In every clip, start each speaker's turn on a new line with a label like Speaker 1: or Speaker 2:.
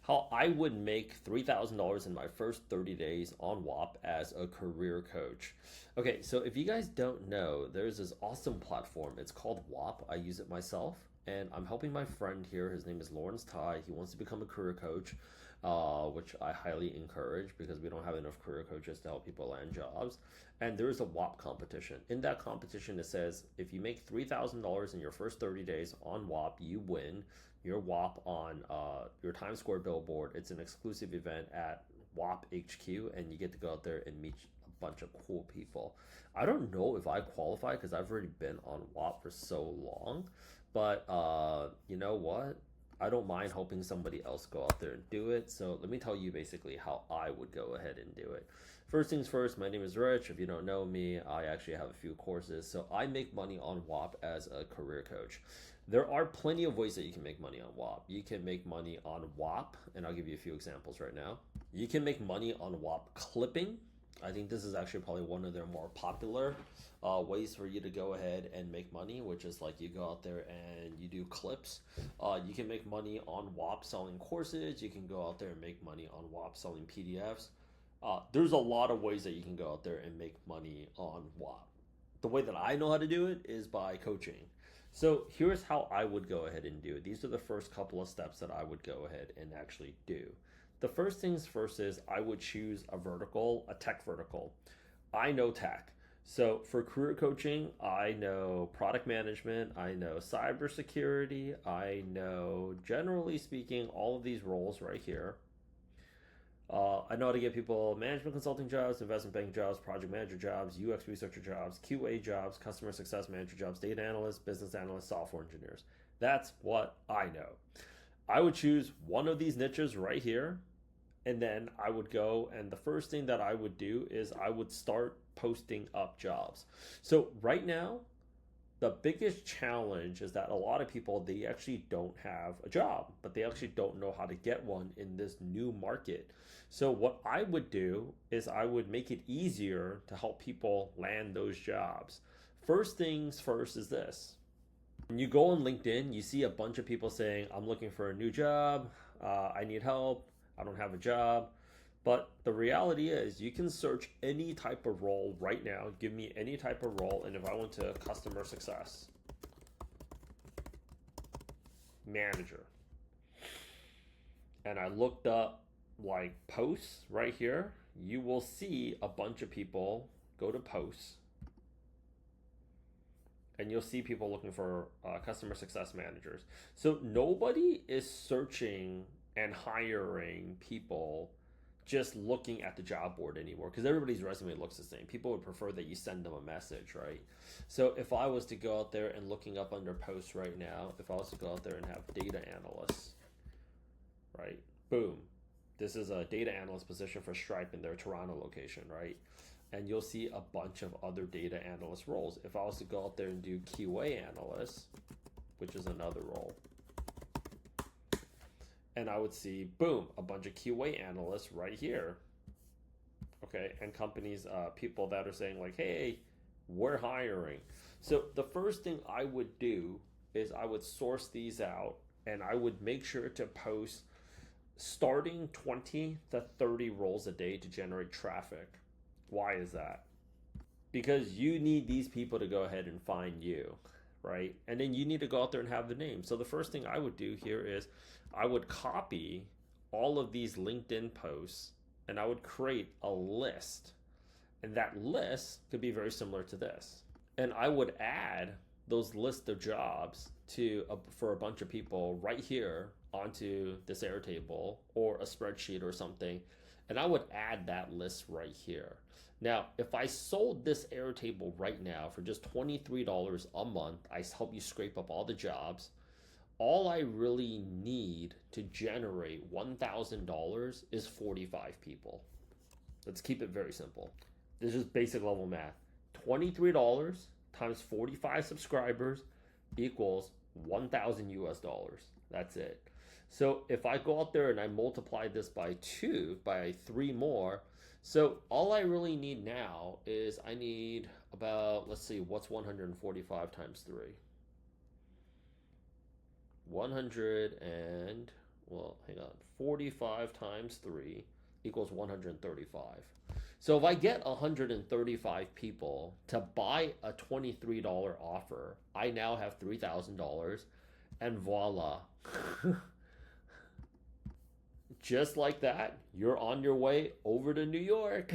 Speaker 1: how I would make $3,000 in my first 30 days on Whop as a career coach. Okay, so if you guys don't know, there's this awesome platform. It's called Whop. I use it myself, and I'm helping my friend here. His name is Lawrence Ty. He wants to become a career coach, which I highly encourage because we don't have enough career coaches to help people land jobs. And there's a Whop competition. In that competition, it says if you make $3,000 in your first 30 days on Whop, you win your Whop on your Times Square billboard. It's an exclusive event at Whop HQ, and you get to go out there and meet a bunch of cool people. I don't know if I qualify because I've already been on Whop for so long, but you know what? I don't mind helping somebody else go out there and do it. So let me tell you basically how I would go ahead and do it. First things first, my name is Rich. If you don't know me, I actually have a few courses. So I make money on Whop as a career coach. There are plenty of ways that you can make money on Whop. You can make money on Whop, and I'll give you a few examples right now. You can make money on Whop clipping. I think this is actually probably one of their more popular ways for you to go ahead and make money, which is like you go out there and you do clips. You can make money on Whop selling courses. You can go out there and make money on Whop selling PDFs. There's a lot of ways that you can go out there and make money on Whop. The way that I know how to do it is by coaching. So here's how I would go ahead and do it. These are the first couple of steps that I would go ahead and actually do. The first things first is I would choose a vertical, a tech vertical. I know tech. So for career coaching, I know product management, I know cybersecurity, I know, generally speaking, all of these roles right here. I know how to get people management consulting jobs, investment banking jobs, project manager jobs, UX researcher jobs, QA jobs, customer success manager jobs, data analysts, business analysts, software engineers. That's what I know. I would choose one of these niches right here, and then I would go, and the first thing that I would do is I would start posting up jobs. So right now, the biggest challenge is that a lot of people, they actually don't have a job, but they actually don't know how to get one in this new market. So what I would do is I would make it easier to help people land those jobs. First things first is this. When you go on LinkedIn, you see a bunch of people saying, I'm looking for a new job, I need help, I don't have a job. But the reality is you can search any type of role right now. Give me any type of role. And if I went to customer success manager and I looked up like posts right here, you will see a bunch of people go to posts and you'll see people looking for customer success managers. So nobody is searching and hiring people just looking at the job board anymore because everybody's resume looks the same. People would prefer that you send them a message, right? So if I was to go out there and looking up under posts right now, if I was to go out there and have data analysts, right? Boom. This is a data analyst position for Stripe in their Toronto location, right? And you'll see a bunch of other data analyst roles. If I was to go out there and do QA analyst, which is another role, and I would see, boom, a bunch of QA analysts right here. Okay, and companies, people that are saying like, hey, we're hiring. So the first thing I would do is I would source these out and I would make sure to post starting 20 to 30 roles a day to generate traffic. Why is that? Because you need these people to go ahead and find you, right? And then you need to go out there and have the name. So the first thing I would do here is I would copy all of these LinkedIn posts and I would create a list. And that list could be very similar to this. And I would add those list of jobs for a bunch of people right here onto this Airtable or a spreadsheet or something. And I would add that list right here. Now, if I sold this Airtable right now for just $23 a month, I help you scrape up all the jobs. All I really need to generate $1,000 is 45 people. Let's keep it very simple. This is basic level math. $23 times 45 subscribers equals 1,000 US dollars. That's it. So if I go out there and I multiply this by 3 more, so all I really need now is I need about, let's see, what's 145 times 3? 100 and Well, hang on. 45 times 3 equals 135. So if I get 135 people to buy a $23 offer, I now have $3,000, and voila. Just like that, you're on your way over to New York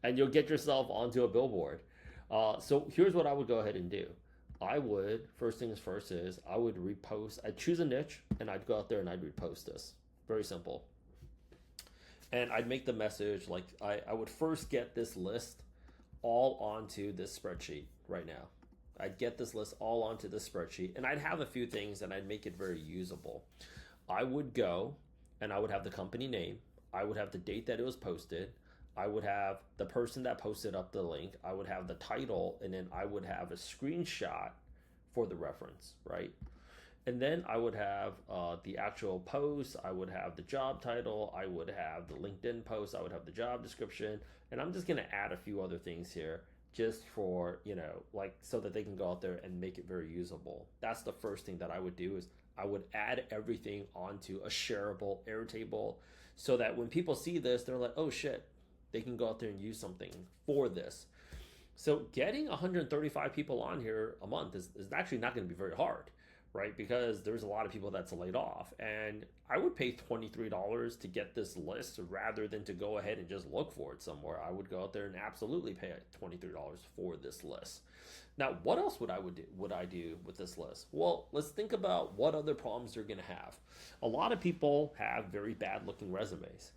Speaker 1: and you'll get yourself onto a billboard. So here's what I would go ahead and do. I would, first things first is, I would repost, I'd choose a niche and I'd go out there and I'd repost this. Very simple. And I'd make the message like I would first get this list all onto this spreadsheet right now. I'd get this list all onto this spreadsheet and I'd have a few things and I'd make it very usable. I would go and I would have the company name. I would have the date that it was posted. I would have the person that posted up the link. I would have the title, and then I would have a screenshot for the reference, right? And then I would have the actual post. I would have the job title. I would have the LinkedIn post. I would have the job description. And I'm just going to add a few other things here just for, like so that they can go out there and make it very usable. That's the first thing that I would do is I would add everything onto a shareable Airtable so that when people see this, they're like, oh shit, they can go out there and use something for this. So getting 135 people on here a month is actually not going to be very hard, right? Because there's a lot of people that's laid off. And I would pay $23 to get this list rather than to go ahead and just look for it somewhere. I would go out there and absolutely pay $23 for this list. Now, what else would I do with this list? Well, let's think about what other problems they're going to have. A lot of people have very bad looking resumes.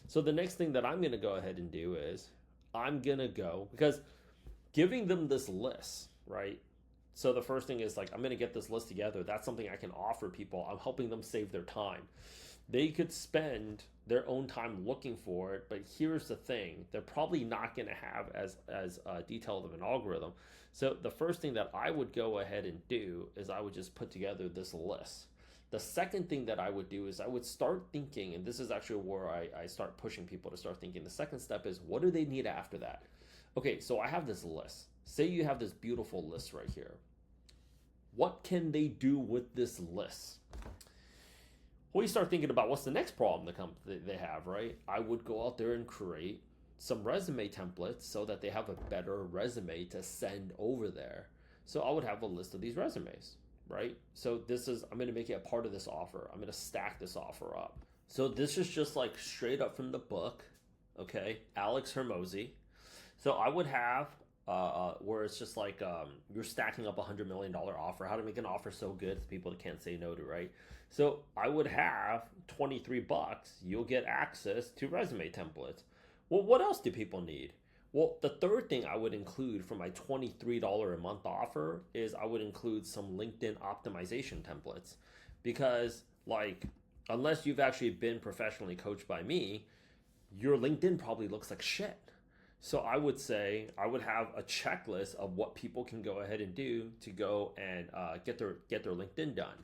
Speaker 1: So the next thing that I'm going to go ahead and do is I'm going to go, because giving them this list, right? So the first thing is like, I'm going to get this list together. That's something I can offer people. I'm helping them save their time. They could spend their own time looking for it, but here's the thing. They're probably not going to have as detailed of an algorithm. So the first thing that I would go ahead and do is I would just put together this list. The second thing that I would do is I would start thinking, and this is actually where I start pushing people to start thinking. The second step is, what do they need after that? Okay, so I have this list. Say you have this beautiful list right here. What can they do with this list? Well, you start thinking about what's the next problem they have, right? I would go out there and create some resume templates so that they have a better resume to send over there. So I would have a list of these resumes, right? So I'm going to make it a part of this offer. I'm going to stack this offer up. So this is just like straight up from the book, okay? Alex Hermosi. So I would have where it's just like you're stacking up $100 million offer, how to make an offer so good that people can't say no to, right? So I would have $23. You'll get access to resume templates. Well, what else do people need? Well, the third thing I would include for my $23 a month offer is I would include some LinkedIn optimization templates, because like, unless you've actually been professionally coached by me, your LinkedIn probably looks like shit. So I would say I would have a checklist of what people can go ahead and do to go and get their LinkedIn done.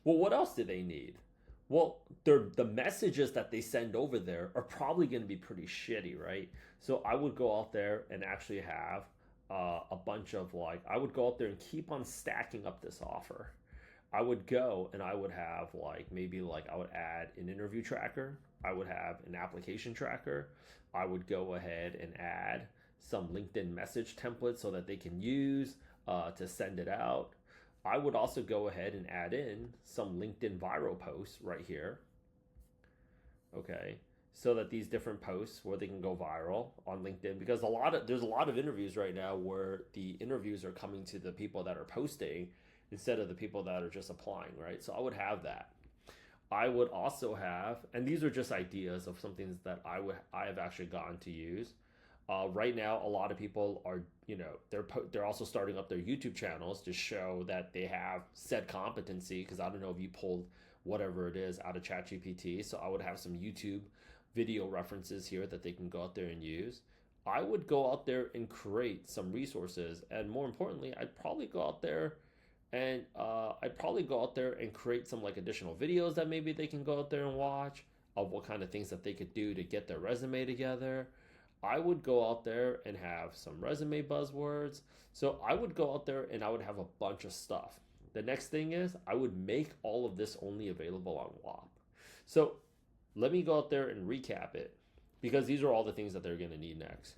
Speaker 1: Well, what else do they need? Well, the messages that they send over there are probably going to be pretty shitty, right? So I would go out there and actually have a bunch of I would go out there and keep on stacking up this offer. I would go and I would have maybe I would add an interview tracker. I would have an application tracker. I would go ahead and add some LinkedIn message templates so that they can use to send it out. I would also go ahead and add in some LinkedIn viral posts right here. Okay, so that these different posts where they can go viral on LinkedIn, because there's a lot of interviews right now where the interviews are coming to the people that are posting instead of the people that are just applying, right? So I would have that. I would also have, and these are just ideas of some things that I have actually gotten to use. Right now, a lot of people are, they're also starting up their YouTube channels to show that they have said competency, because I don't know if you pulled whatever it is out of ChatGPT. So I would have some YouTube video references here that they can go out there and use. I would go out there and create some resources, and more importantly, I'd probably go out there and create some additional videos that maybe they can go out there and watch of what kind of things that they could do to get their resume together. I would go out there and have some resume buzzwords. So I would go out there and I would have a bunch of stuff The next thing is I would make all of this only available on Whop. So let me go out there and recap it because these are all the things that they're going to need next.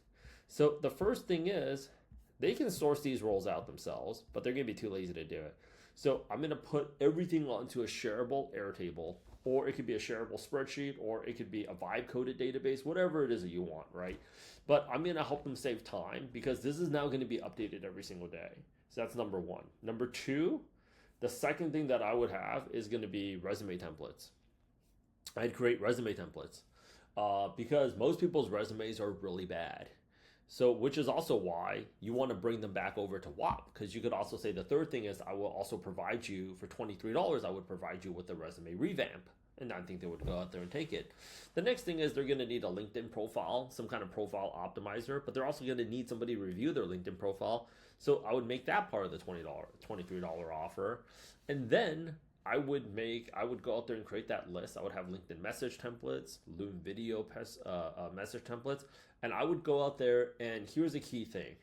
Speaker 1: So the first thing is they can source these roles out themselves, but they're going to be too lazy to do it. So I'm going to put everything onto a shareable Airtable, or it could be a shareable spreadsheet, or it could be a vibe coded database, whatever it is that you want, right? But I'm going to help them save time because this is now going to be updated every single day. So that's number one. Number two, the second thing that I would have is going to be resume templates. I'd create resume templates because most people's resumes are really bad. So, which is also why you want to bring them back over to Whop, because you could also say the third thing is I will also provide you for $23. I would provide you with a resume revamp, and I think they would go out there and take it. The next thing is they're going to need a LinkedIn profile, some kind of profile optimizer, but they're also going to need somebody to review their LinkedIn profile. So I would make that part of the $23 offer, and then I would go out there and create that list. I would have LinkedIn message templates, Loom video message templates, and I would go out there and here's a key thing.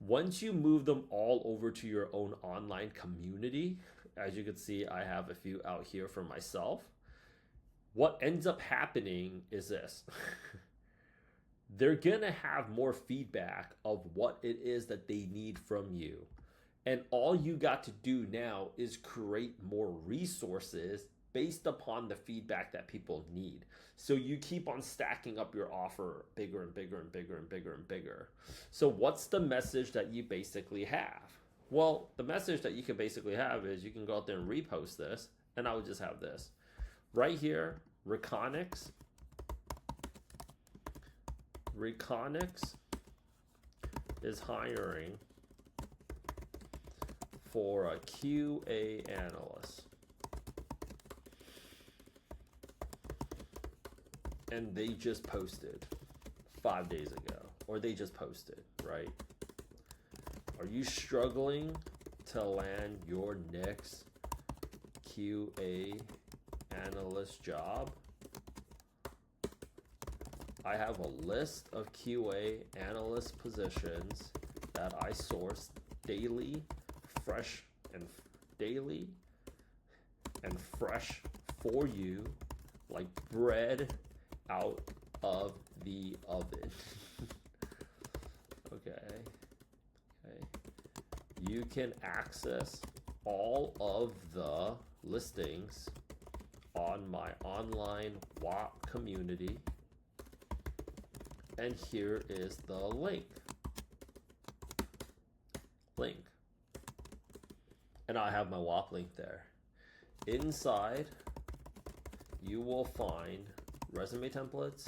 Speaker 1: Once you move them all over to your own online community, as you can see, I have a few out here for myself. What ends up happening is this. They're going to have more feedback of what it is that they need from you. And all you got to do now is create more resources based upon the feedback that people need. So you keep on stacking up your offer bigger and bigger and bigger and bigger and bigger. So what's the message that you basically have? Well, the message that you can basically have is you can go out there and repost this, and I would just have this. Right here, Reconics is hiring for a QA analyst. And they just posted 5 days ago, or they just posted, right? Are you struggling to land your next QA analyst job? I have a list of QA analyst positions that I source daily, fresh for you, like bread out of the oven. Okay. You can access all of the listings on my online Whop community. And here is the link. And I have my Whop link there. Inside, you will find resume templates,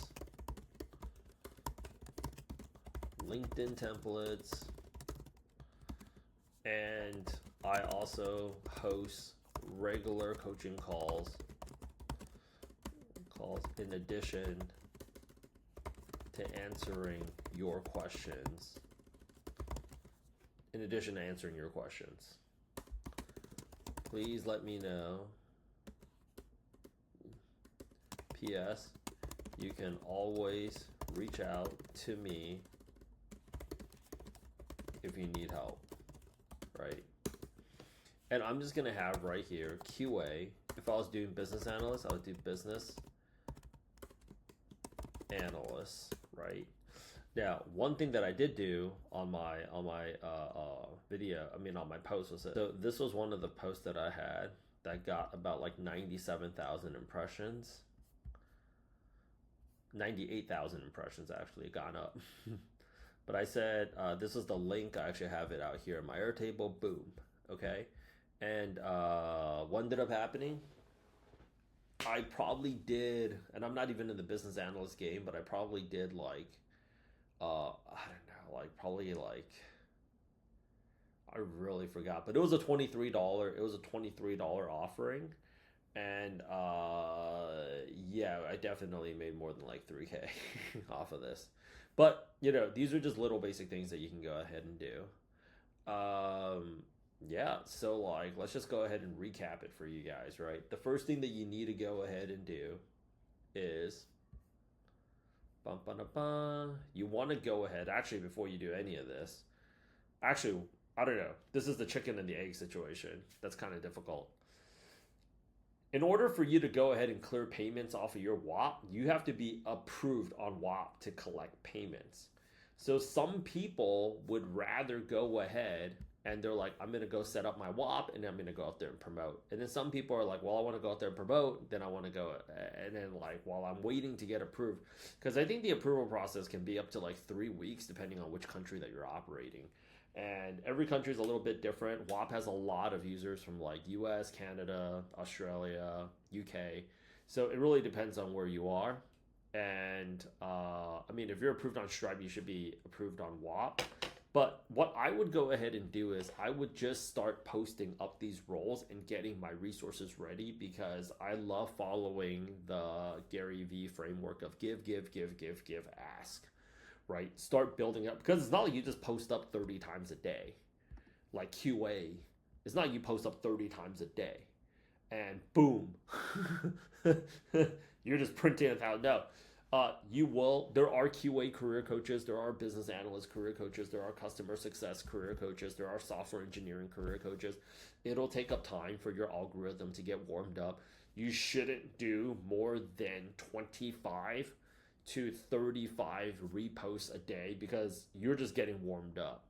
Speaker 1: LinkedIn templates, and I also host regular coaching calls in addition to answering your questions. Please let me know. P.S. You can always reach out to me if you need help, right? And I'm just gonna have right here QA. If I was doing business analyst, I would do business analyst, right? Now, one thing that I did do on my video, on my post was that, so this was one of the posts that I had that got about like 97,000 impressions. 98,000 impressions actually gone up. But I said, this is the link. I actually have it out here in my Airtable. Boom. Okay. And what ended up happening? I probably did, and I'm not even in the business analyst game, but I probably did like, I don't know, like probably like, I really forgot, but it was a $23 offering. And yeah, I definitely made more than like 3K off of this. But these are just little basic things that you can go ahead and do. Yeah, so like let's just go ahead and recap it for you guys, right? The first thing that you need to go ahead and do is you want to go ahead, actually before you do any of this, actually I don't know. This is the chicken and the egg situation. That's kind of difficult. In order for you to go ahead and clear payments off of your Whop, you have to be approved on Whop to collect payments. So some people would rather go ahead and they're like, I'm going to go set up my Whop and I'm going to go out there and promote. And then some people are like, well, I want to go out there and promote. Then I want to go. And then, like, while I'm waiting to get approved, because I think the approval process can be up to like 3 weeks, depending on which country that you're operating. And every country is a little bit different. Whop has a lot of users from like US, Canada, Australia, UK. So it really depends on where you are. And I mean, if you're approved on Stripe, you should be approved on Whop. But what I would go ahead and do is I would just start posting up these roles and getting my resources ready, because I love following the Gary V framework of give, ask, right? Start building up, because it's not like you just post up 30 times a day. Like QA, it's not like you post up 30 times a day and boom, you're just printing it out. No, you will. There are QA career coaches. There are business analyst career coaches. There are customer success career coaches. There are software engineering career coaches. It'll take up time for your algorithm to get warmed up. You shouldn't do more than 25 to 35 reposts a day, because you're just getting warmed up,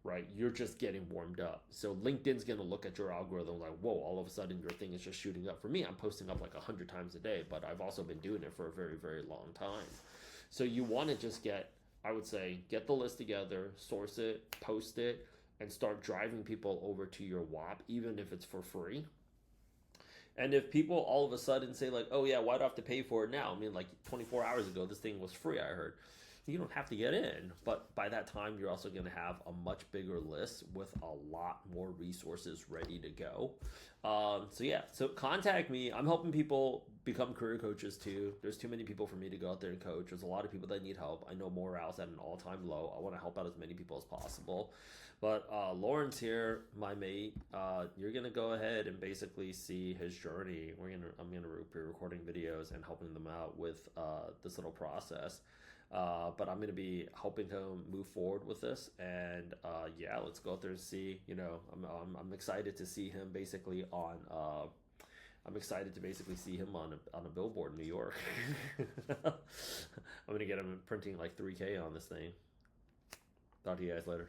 Speaker 1: right? You're just getting warmed up. So LinkedIn's going to look at your algorithm like, whoa, all of a sudden your thing is just shooting up. For me, I'm posting up like 100 times a day, but I've also been doing it for a very, very long time. So you want to just I would say, get the list together, source it, post it, and start driving people over to your Whop, even if it's for free. And if people all of a sudden say like, oh yeah, why do I have to pay for it now? I mean, like 24 hours ago, this thing was free, I heard. You don't have to get in, but by that time, you're also going to have a much bigger list with a lot more resources ready to go. So yeah, so contact me. I'm helping people become career coaches too. There's too many people for me to go out there and coach. There's a lot of people that need help. I know morale's at an all-time low. I want to help out as many people as possible. But Lawrence here, my mate, you're gonna go ahead and basically see his journey. I'm gonna be recording videos and helping them out with this little process. But I'm going to be helping him move forward with this, and yeah, let's go out there and see. I'm excited to see him basically on. I'm excited to basically see him on a billboard in New York. I'm going to get him printing like 3K on this thing. Talk to you guys later.